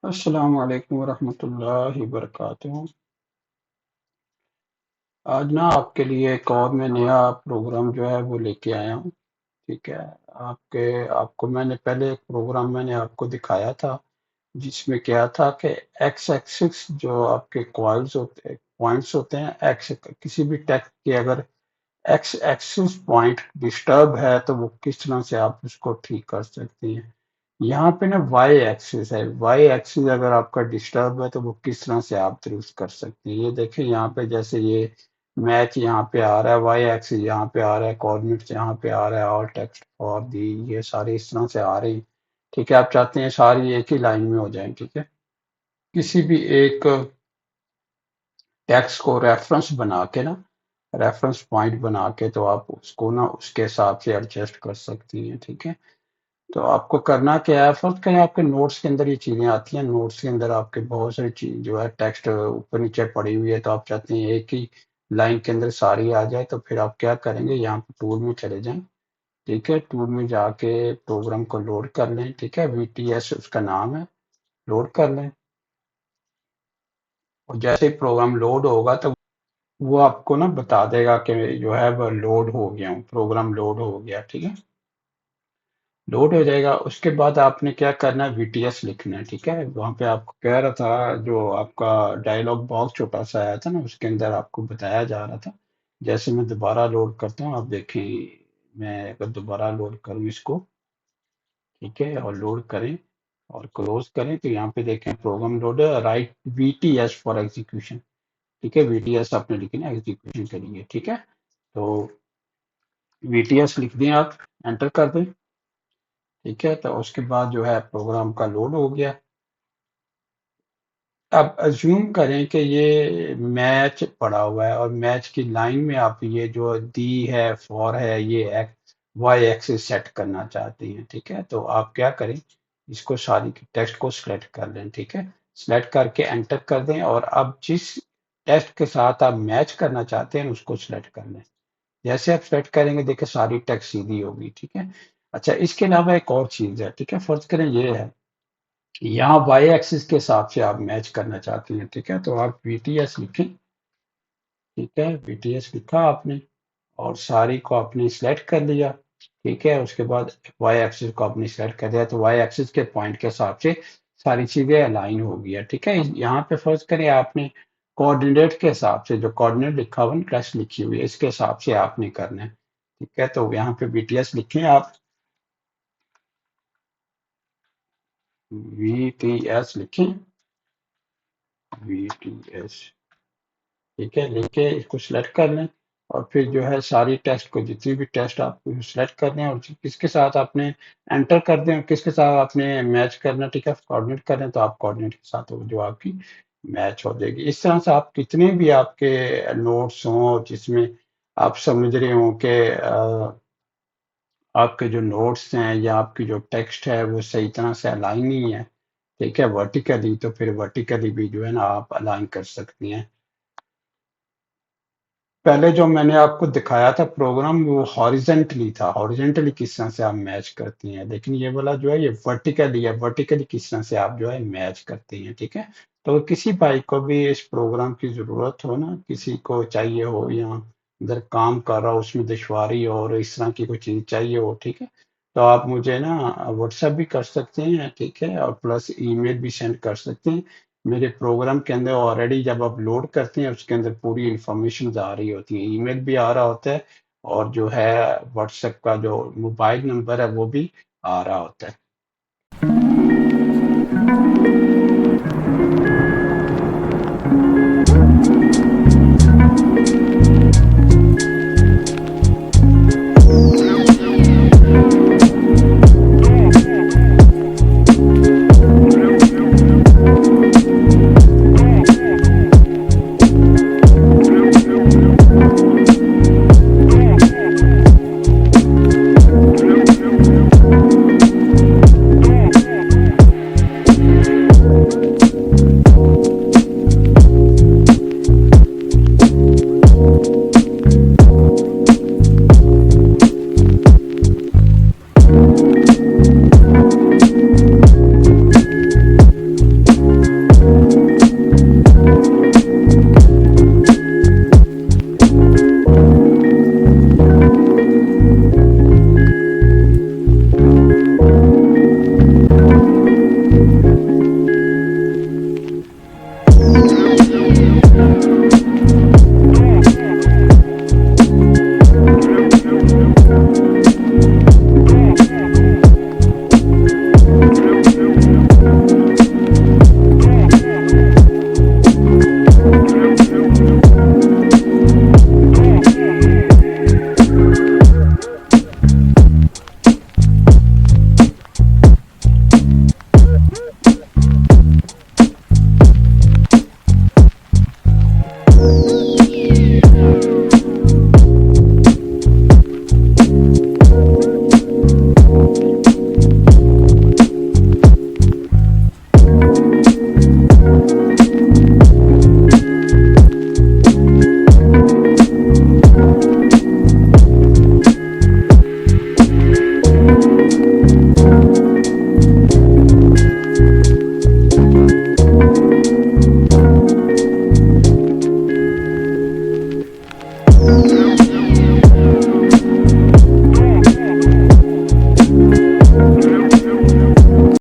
अस्सलाम वालेकुम वरहमतुल्लाहि वबरकातुहू। आज ना आपके लिए एक और मैं नया प्रोग्राम जो है वो लेके आया हूँ। ठीक है। आपके आपको मैंने पहले एक प्रोग्राम मैंने आपको दिखाया था, जिसमें क्या था कि एक्स एक्सिस जो आपके कॉइल्स होते पॉइंट्स होते हैं, एक्स किसी भी टेक्स्ट के अगर एक्स एक्सिस पॉइंट डिस्टर्ब है तो वो किस तरह से आप उसको ठीक कर सकती हैं। यहाँ पे ना वाई एक्सिस है, वाई एक्सिस अगर आपका डिस्टर्ब है तो वो किस तरह से आप दुरुस्त कर सकते हैं। ये देखिए यहाँ पे जैसे ये मैच यहाँ पे आ रहा है, वाई एक्सिस यहाँ पे आ रहा है, कोऑर्डिनेट्स यहाँ पे आ रहा है, ऑल टेक्स्ट फॉर दी, ये सारी इस तरह से आ रही। ठीक है, आप चाहते हैं सारी एक ही लाइन में हो जाए। ठीक है, किसी भी एक टेक्स्ट को रेफरेंस बना के ना, रेफरेंस पॉइंट बना के तो आप उसको ना उसके हिसाब से एडजस्ट कर सकती हैं। ठीक है, तो आपको करना क्या है, फर्स्ट करें आपके नोट्स के अंदर ये चीजें आती हैं, नोट्स के अंदर आपके बहुत सारी चीज जो है टेक्स्ट ऊपर नीचे पड़ी हुई है, तो आप चाहते हैं एक ही लाइन के अंदर सारी आ जाए, तो फिर आप क्या करेंगे, यहाँ पे टूल में चले जाएं। ठीक है, टूल में जाके प्रोग्राम को लोड कर लें। ठीक है, VTS उसका नाम है, लोड कर लें। और जैसे ही प्रोग्राम लोड होगा तो वो आपको ना बता देगा कि जो है वो लोड हो गया, प्रोग्राम लोड हो गया। ठीक है, लोड हो जाएगा। उसके बाद आपने क्या करना है, VTS लिखना है। ठीक है, वहां पे आपको कह रहा था, जो आपका डायलॉग बॉक्स छोटा सा आया था ना, उसके अंदर आपको बताया जा रहा था। जैसे मैं दोबारा लोड करता हूँ, आप देखें, मैं अगर दोबारा लोड करूँ इसको, ठीक है, और लोड करें और क्लोज करें, तो यहाँ पे देखें program load, right VTS for execution. ठीक है, VTS आपने लिखना है एग्जीक्यूशन के लिए। ठीक है, तो VTS लिख दें, आप एंटर कर दें। ठीक है, तो उसके बाद जो है प्रोग्राम का लोड हो गया। अब अज्यूम करें कि ये मैच पड़ा हुआ है और मैच की लाइन में आप ये जो दी है, फॉर है, ये एक्स वाई एक्सिस सेट करना चाहती हैं। ठीक है, तो आप क्या करें, इसको सारी टेक्स्ट को सिलेक्ट कर लें। ठीक है, सिलेक्ट करके एंटर कर दें, और अब जिस टेक्स्ट के साथ आप मैच करना चाहते हैं उसको सिलेक्ट कर लें। जैसे आप सेलेक्ट करेंगे, देखिए सारी टेक्स्ट सीधी होगी। ठीक है, अच्छा, इसके अलावा एक और चीज है। ठीक है, फर्ज करें ये है, यहाँ वाई एक्सिस के हिसाब से आप मैच करना चाहती हैं। ठीक है, तो आप VTS लिखें। ठीक है, VTS लिखा आपने और सारी को आपने सिलेक्ट कर लिया। ठीक है, उसके बाद वाई एक्सिस को आपने सिलेक्ट कर दिया, तो वाई एक्सिस के पॉइंट के हिसाब से सारी चीजें अलाइन हो गया। ठीक है, यहाँ पे फर्ज करें आपने कोऑर्डिनेट के हिसाब से, जो कोऑर्डिनेट लिखा हुआ है, टेक्स्ट लिखी हुई है, इसके हिसाब से आपने करना है। ठीक है, तो यहाँ पे VTS लिखें आप, VTS लिखें, VTS। ठीक है, लेके इसको सिलेक्ट कर लें, और फिर जो है सारी टेस्ट को, जितनी भी टेस्ट आपको सिलेक्ट करने हैं और किसके साथ आपने एंटर कर दें और किसके साथ आपने मैच करना। ठीक है, कोऑर्डिनेट करें तो आप कोऑर्डिनेट के साथ वो जो आपकी मैच हो जाएगी। इस तरह से आप कितने भी आपके नोट्स हों जिसमें आप समझ रहे हो कि आपके जो नोट्स हैं या आपकी जो टेक्स्ट है वो सही तरह से अलाइन नहीं है, ठीक है, वर्टिकली, तो फिर वर्टिकली भी जो है ना आप अलाइन कर सकती हैं। पहले जो मैंने आपको दिखाया था प्रोग्राम, वो हॉरिजेंटली था, हॉरिजेंटली किस तरह से आप मैच करती हैं, लेकिन ये वाला जो है ये वर्टिकली है, वर्टिकली किस तरह से आप जो है मैच करती हैं। ठीक है, तो किसी भाई को भी इस प्रोग्राम की जरूरत हो ना, किसी को चाहिए हो या इधर काम कर रहा हो उसमें दुश्वारी हो और इस तरह की कोई चीज चाहिए हो, ठीक है, तो आप मुझे ना व्हाट्सएप भी कर सकते हैं। ठीक है, और प्लस ईमेल भी सेंड कर सकते हैं। मेरे प्रोग्राम के अंदर ऑलरेडी जब आप लोड करते हैं उसके अंदर पूरी इंफॉर्मेशन आ रही होती है, ईमेल भी आ रहा होता है, और जो है व्हाट्सएप का जो मोबाइल नंबर है वो भी आ रहा होता है।